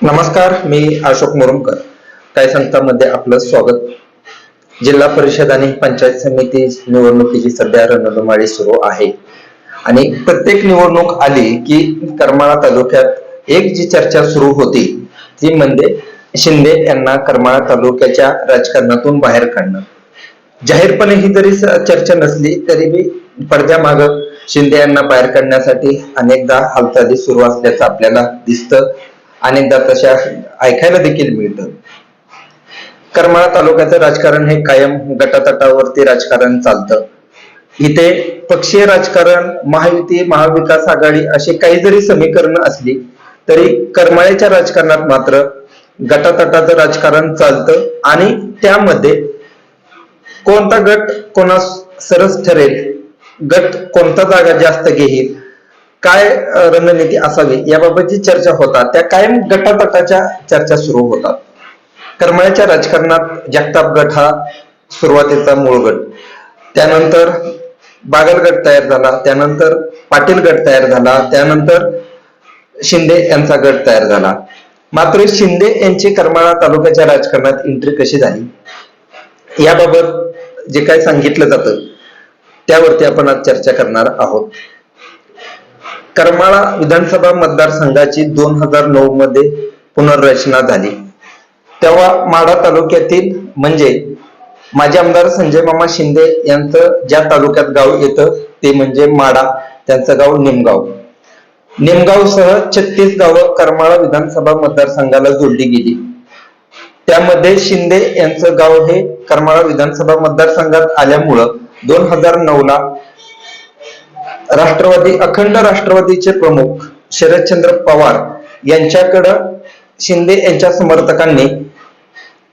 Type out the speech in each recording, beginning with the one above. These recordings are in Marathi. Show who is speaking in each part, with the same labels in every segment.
Speaker 1: नमस्कार, मी अशोक मुरुमकर. काय संस्थांमध्ये आपलं स्वागत. जिल्हा परिषद आणि पंचायत समिती निवडणुकीची सध्या रणधुमाळी सुरू आहे आणि प्रत्येक निवडणूक आली की करमाळा तालुक्यात एक जी चर्चा सुरू होती ती म्हणजे शिंदे यांना करमाळा तालुक्याच्या राजकारणातून बाहेर काढणं. जाहीरपणे ही जरी चर्चा नसली तरी बी पडद्यामाग शिंदे यांना बाहेर काढण्यासाठी अनेकदा हालचाली सुरू असल्याचं आपल्याला दिसतं. अनेकदा तशा ऐकायला देखील मिळतं. करमाळा तालुक्याचं राजकारण हे कायम गटातटावरती राजकारण चालतं. इथे पक्षीय राजकारण, महायुती, महाविकास आघाडी असे काही जरी समीकरण असली तरी करमाळ्याच्या राजकारणात मात्र गटातटाचं राजकारण चालतं आणि त्यामध्ये कोणता गट कोणास सरस ठरेल, गट कोणता जागा जास्त घेईल, काय रणनीती असावी याबाबतची चर्चा होतात. त्या कायम गटातटाच्या चर्चा सुरू होतात. करमाळ्याच्या राजकारणात जगताप गट हा सुरुवातीचा मूळ गट, त्यानंतर बागल गट तयार झाला, त्यानंतर पाटील गट तयार झाला, त्यानंतर शिंदे यांचा गट तयार झाला. मात्र शिंदे यांची करमाळा तालुक्याच्या राजकारणात एंट्री कशी झाली याबाबत जे काय सांगितलं जातं त्यावरती आपण आज चर्चा करणार आहोत. करमाळा विधानसभा मतदारसंघाची 2009 मध्ये पुनर्रचना झाली. तेव्हा माढा तालुक्यातील म्हणजे माजी आमदार संजय मामा शिंदे यांचं ज्या तालुक्यात गाव येतं ते म्हणजे माढा, त्यांचं गाव निमगाव. निमगावसह 36 गावं करमाळा विधानसभा मतदारसंघाला जोडली गेली. त्यामध्ये शिंदे यांचं गाव हे करमाळा विधानसभा मतदारसंघात आल्यामुळं 2009 ला अखंड राष्ट्रवादीचे प्रमुख शरदचंद्र पवार यांच्याकडं शिंदे यांच्या समर्थकांनी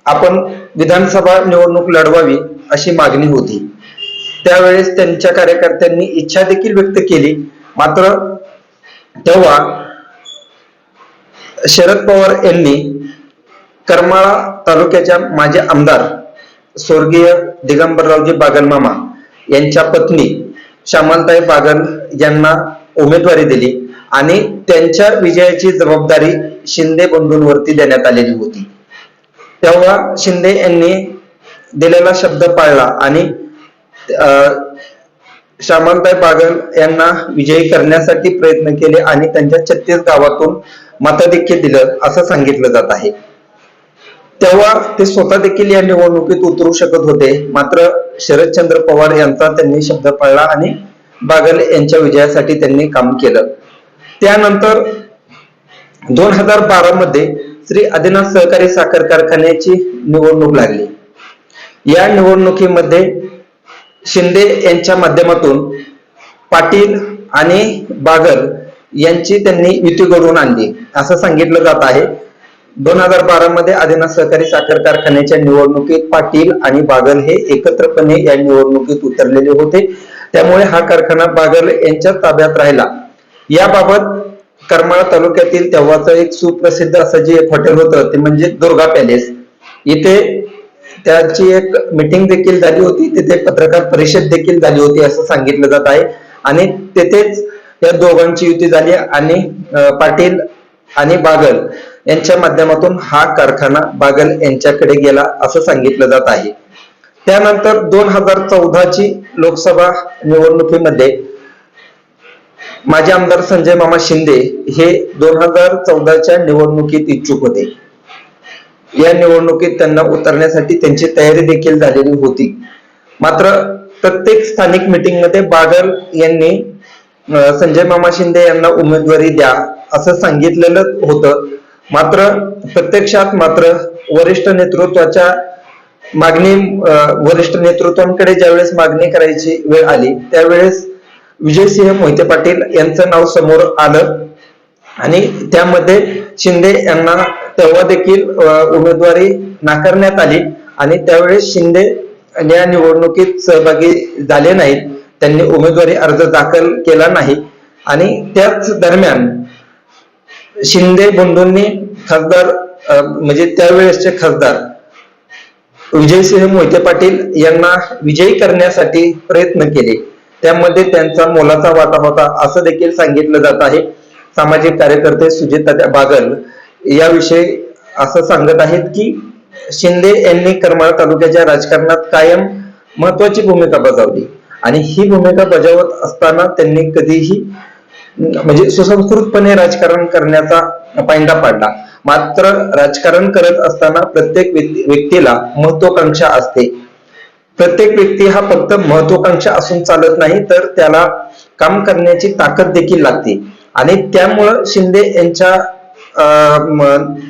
Speaker 1: आपण विधानसभा निवडणूक लढवावी अशी मागणी होती. त्यावेळेस त्यांच्या कार्यकर्त्यांनी इच्छा देखील व्यक्त केली. मात्र तेव्हा शरद पवार यांनी करमाळा तालुक्याच्या माजी आमदार स्वर्गीय दिगंबररावजी बागल मामा यांच्या पत्नी श्यामलताई बागल यांना उमेदवारी दिली आणि त्यांच्या विजयाची जबाबदारी शिंदे बंधूंवरती देण्यात आलेली होती. तेव्हा शिंदे यांनी दिलेला शब्द पाळला आणि श्यामलताई बागल यांना विजयी करण्यासाठी प्रयत्न केले आणि त्यांच्या 36 गावातून मताधिक्य दिलं असं सांगितलं जात आहे. तेव्हा ते स्वतः देखील या निवडणुकीत उतरू शकत होते. मात्र शरदचंद्र पवार यांचा त्यांनी शब्द पाळला आणि बागल यांच्या विजयासाठी त्यांनी काम केलं. त्यानंतर 2012 मध्ये श्री आदिनाथ सहकारी साखर कारखान्याची निवडणूक लागली. या निवडणुकीमध्ये शिंदे यांच्या माध्यमातून पाटील आणि बागल यांची त्यांनी युती घडवून आणली असं सांगितलं जात आहे. 2012 मध्ये आदिनाथ सहकारी साखर कारखान्याच्या निवडणुकीत पाटील आणि बागल हे एकत्रपणे या निवडणुकीत उतरलेले होते. त्यामुळे हा कारखाना बागल यांच्या ताब्यात राहिला. याबाबत करमाळा तालुक्यातील तेव्हाचं एक सुप्रसिद्ध असं जे हॉटेल होतं ते म्हणजे दुर्गा पॅलेस, इथे त्याची एक मीटिंग देखील झाली होती, तिथे पत्रकार परिषद देखील झाली होती असं सांगितलं जात आहे. आणि तेथेच या दोघांची युती झाली आणि पाटील आणि बागल यांच्या माध्यमातून हा कारखाना बागल यांच्याकडे गेला असं सांगितलं जात आहे. त्यानंतर 2014 ची लोकसभा निवडणुकीमध्ये माजी आमदार संजय मामा शिंदे हे 2014च्या निवडणुकीत इच्छुक होते. या निवडणुकीत त्यांना उतरण्यासाठी त्यांची तयारी देखील झालेली होती. मात्र प्रत्येक स्थानिक मीटिंग मध्ये बागल यांनी संजय मामा शिंदे यांना उमेदवारी द्या असं सांगितलेलं होतं. मात्र प्रत्यक्षात वरिष्ठ नेतृत्वाच्या वरिष्ठ नेतृत्वांकडे ज्यावेळेस मागणी करायची वेळ आली त्यावेळेस विजयसिंह मोहिते पाटील यांचं नाव समोर आलं आणि त्यामध्ये शिंदे यांना तेव्हा देखील उमेदवारी नाकारण्यात आली आणि त्यावेळेस शिंदे या निवडणुकीत सहभागी झाले नाहीत. त्यांनी उमेदवारी अर्ज दाखल केला नाही आणि त्याच दरम्यान शिंदे बंधूंनी खासदार म्हणजे त्यावेळेसचे खासदार विजयसिंह मोहिते पाटील यांना विजयी करण्यासाठी प्रयत्न केले. त्यामध्ये त्यांचा मोलाचा वाटा होता असं देखील सांगितलं जात आहे. सामाजिक कार्यकर्ते सुजिता बागल याविषयी असं सांगत आहेत की शिंदे यांनी करमाळा तालुक्याच्या राजकारणात कायम महत्वाची भूमिका बजावली आणि ही भूमिका बजावत असताना त्यांनी कधीही म्हणजे सुसंस्कृतपणे राजकारण करण्याचा पायंडा पाडला. मात्र राजकारण करत असताना प्रत्येक व्यक्तीला महत्वाकांक्षा असते. प्रत्येक व्यक्ती हा फक्त महत्वाकांक्षा असून चालत नाही, तर त्याला काम करण्याची ताकद देखील लागते आणि त्यामुळं शिंदे यांच्या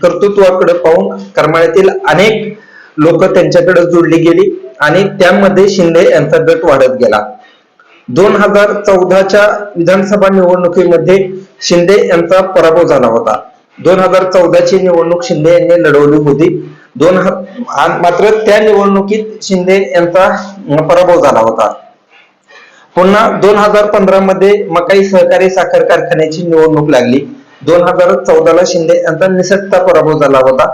Speaker 1: कर्तृत्वाकडे पाहून करमाळ्यातील अनेक लोक त्यांच्याकडे जोडली गेली आणि त्यामध्ये शिंदे यांचा गट वाढत गेला. 2014च्या विधानसभा निवडणुकीमध्ये शिंदे यांचा पराभव झाला होता. 2014ची निवडणूक शिंदे यांनी लढवली होती. मात्र त्या निवडणुकीत शिंदे यांचा पराभव झाला होता. पुन्हा 2015 मध्ये मकाई सहकारी साखर कारखान्याची निवडणूक लागली. 2014ला शिंदे यांचा निसटता पराभव झाला होता.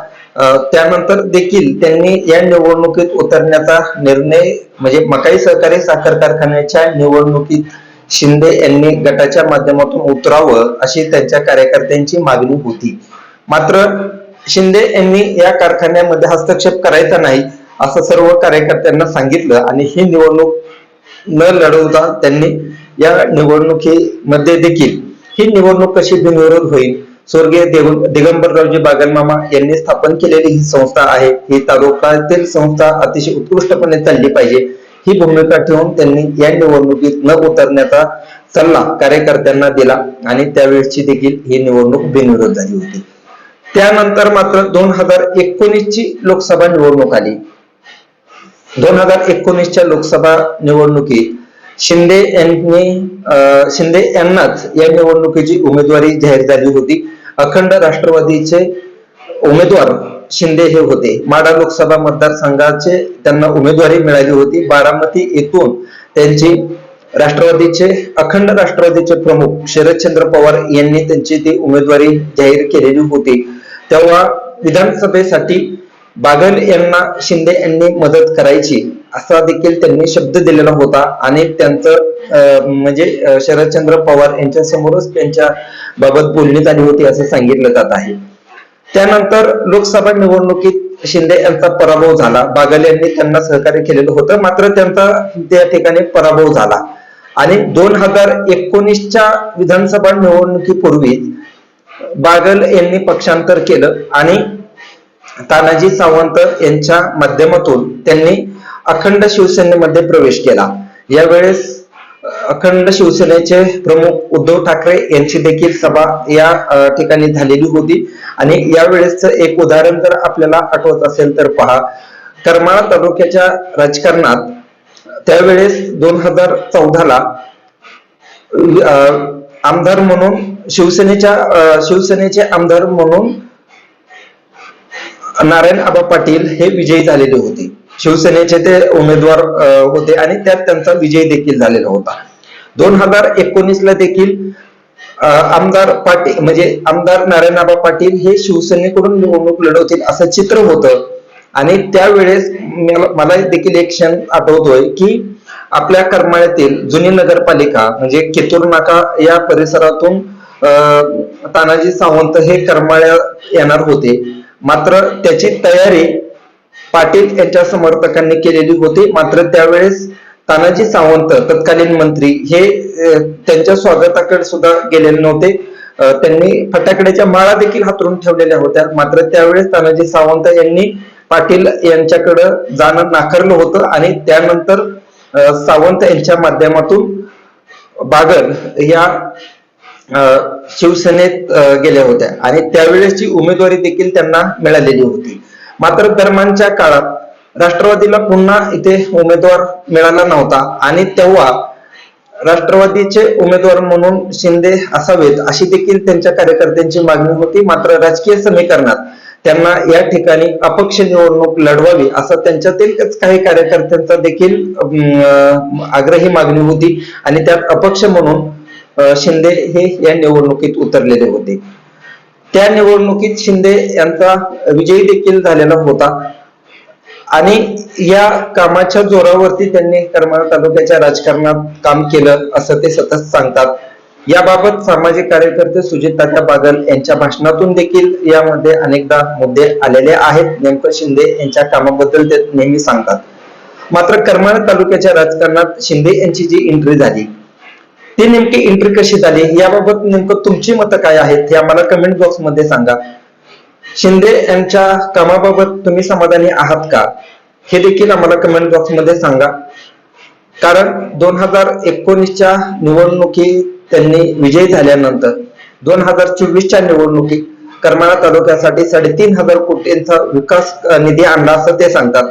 Speaker 1: त्यानंतर देखील त्यांनी या निवडणुकीत उतरण्याचा निर्णय म्हणजे मकाई सहकारी साखर कारखान्याच्या निवडणुकीत शिंदे यांनी गटाच्या माध्यमातून उतरावं अशी त्यांच्या कार्यकर्त्यांची मागणी होती. मात्र शिंदे यांनी या कारखान्यामध्ये हस्तक्षेप करायचा नाही असं सर्व कार्यकर्त्यांना सांगितलं आणि ही निवडणूक न लढवता त्यांनी या निवडणुकीमध्ये देखील ही निवडणूक कशी बिनविरोध होईल, स्वर्गीय दिगंबररावजी बागलमामा यांनी स्थापन केलेली ही संस्था आहे, ही तालुक्यातील संस्था अतिशय उत्कृष्टपणे चालली पाहिजे ही भूमिका ठेवून त्यांनी या निवडणुकीत न उतरण्याचा सल्ला कार्यकर्त्यांना दिला आणि त्यावेळेची देखील ही निवडणूक बिनविरोध झाली होती. त्यानंतर मात्र 2019ची लोकसभा निवडणूक आली. 2019च्या लोकसभा निवडणुकीत शिंदे यांनाच या निवडणुकीची उमेदवारी जाहीर झाली होती. अखंड राष्ट्रवादीचे उमेदवार शिंदे हे होते. माढा लोकसभा मतदारसंघाचे त्यांना उमेदवारी मिळाली होती. बारामती येथून त्यांची अखंड राष्ट्रवादीचे प्रमुख शरदचंद्र पवार यांनी त्यांची ती उमेदवारी जाहीर केलेली होती. तेव्हा विधानसभेसाठी बागल यांना शिंदे यांनी मदत करायची असा देखील त्यांनी शब्द दिलेला होता आणि त्यांचं म्हणजे शरदचंद्र पवार यांच्या समोरच त्यांच्या बाबत बोलणी झाली होती असं सांगितलं जात आहे. त्यानंतर लोकसभा निवडणुकीत शिंदे यांचा पराभव झाला. बागल यांनी त्यांना सहकार्य केलेलं होतं, मात्र त्यांचा त्या ठिकाणी पराभव झाला आणि 2019च्या विधानसभा निवडणुकीपूर्वी बागल यांनी पक्षांतर केलं आणि तानाजी सावंत यांच्या माध्यमातून त्यांनी अखंड शिवसेनेमध्ये प्रवेश केला. यावेळेस अखंड शिवसेनेचे प्रमुख उद्धव ठाकरे यांची देखील सभा या ठिकाणी झालेली होती आणि यावेळेसचं एक उदाहरण जर आपल्याला आठवत असेल तर पहा, करमाळा तालुक्याच्या राजकारणात त्यावेळेस 2014ला आमदार म्हणून शिवसेनेचे आमदार म्हणून नारायण आबा पाटील हे विजयी झालेले होते. शिवसेनेचे ते उमेदवार होते आणि त्यात त्यांचा विजय देखील झालेला होता. 2019ला देखील आमदार पाटील म्हणजे आमदार नारायण आबा पाटील हे शिवसेनेकडून निवडणूक लढवतील असं चित्र होतं आणि त्यावेळेस मला देखील एक क्षण आठवतोय की आपल्या करमाळ्यातील जुनी नगरपालिका म्हणजे केतूर नाका या परिसरातून तानाजी सावंत हे करमाळ्यात येणार होते. मात्र त्याची तयारी पाटील यांच्या समर्थकांनी केलेली होती. मात्र त्यावेळेस तानाजी सावंत तत्कालीन मंत्री हे त्यांच्या स्वागताकडे सुद्धा गेलेले नव्हते. त्यांनी फटाकड्याच्या माळा देखील हातरून ठेवलेल्या होत्या. मात्र त्यावेळेस तानाजी सावंत यांनी पाटील यांच्याकडे जाणं नाकारलं होतं आणि त्यानंतर सावंत यांच्या माध्यमातून बागल या शिवसेनेत गेल्या होत्या आणि त्यावेळेसची उमेदवारी देखील त्यांना मिळालेली होती. मात्र दरम्यानच्या काळात राष्ट्रवादीला पुन्हा इथे उमेदवार मिळाला नव्हता आणि तेव्हा राष्ट्रवादीचे उमेदवार म्हणून शिंदे असावेत अशी देखील त्यांच्या कार्यकर्त्यांची मागणी होती. मात्र राजकीय समीकरणात त्यांना या ठिकाणी अपक्ष निवडणूक लढवावी असं त्यांच्यातील काही कार्यकर्त्यांचा देखील आग्रही मागणी होती आणि त्यात अपक्ष म्हणून शिंदे हे या निवडणुकीत उतरलेले होते. त्या निवडणुकीत शिंदे यांचा विजय देखील झालेला होता आणि या कामाच्या जोरावरती त्यांनी करमाळा तालुक्याच्या राजकारणात काम केलं असं ते सतत सांगतात. याबाबत सामाजिक कार्यकर्ते सुजित तात्या बागल यांच्या भाषणातून देखील यामध्ये अनेकदा मुद्दे आलेले आहेत. नेमकं शिंदे यांच्या कामाबद्दल ते नेहमी सांगतात. मात्र करमाळा तालुक्याच्या राजकारणात शिंदे यांची जी एंट्री झाली ती नेमकी एंट्री कशी झाली याबाबत नेमकं तुमची मतं काय आहेत हे आम्हाला कमेंट बॉक्स मध्ये सांगा. शिंदे यांच्या कामाबाबत तुम्ही समाधानी आहात का हे देखील आम्हाला कमेंट बॉक्स मध्ये सांगा. कारण 2019च्या निवडणुकीत त्यांनी विजयी झाल्यानंतर 2024च्या निवडणुकीत करमाळा तालुक्यासाठी 3,500 कोटींचा विकास निधी आणला असं ते सांगतात.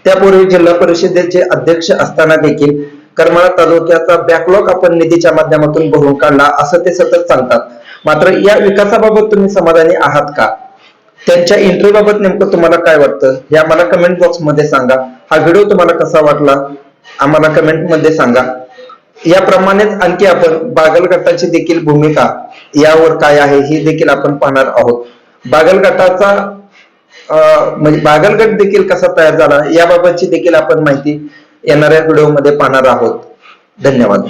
Speaker 1: त्यापूर्वी जिल्हा परिषदेचे अध्यक्ष असताना देखील करमाळा तालुक्याचा बॅकलॉग आपण निधीच्या माध्यमातून भरून काढला असं ते सतत सांगतात. मात्र या विकासाबाबत तुम्ही समाधानी आहात का? त्यांच्या एंट्री बाबत नेमकं तुम्हाला काय वाटतं हे आम्हाला कमेंट बॉक्स मध्ये सांगा. हा व्हिडिओ तुम्हाला कसा वाटला आम्हाला कमेंट मध्ये सांगा. याप्रमाणेच आणखी आपण बागल गटाची देखील भूमिका यावर काय आहे ही देखील आपण पाहणार आहोत. बागल गटाचा म्हणजे बागल गट देखील कसा तयार झाला याबाबतची देखील आपण माहिती येणाऱ्या व्हिडिओमध्ये पाहणार आहोत. धन्यवाद.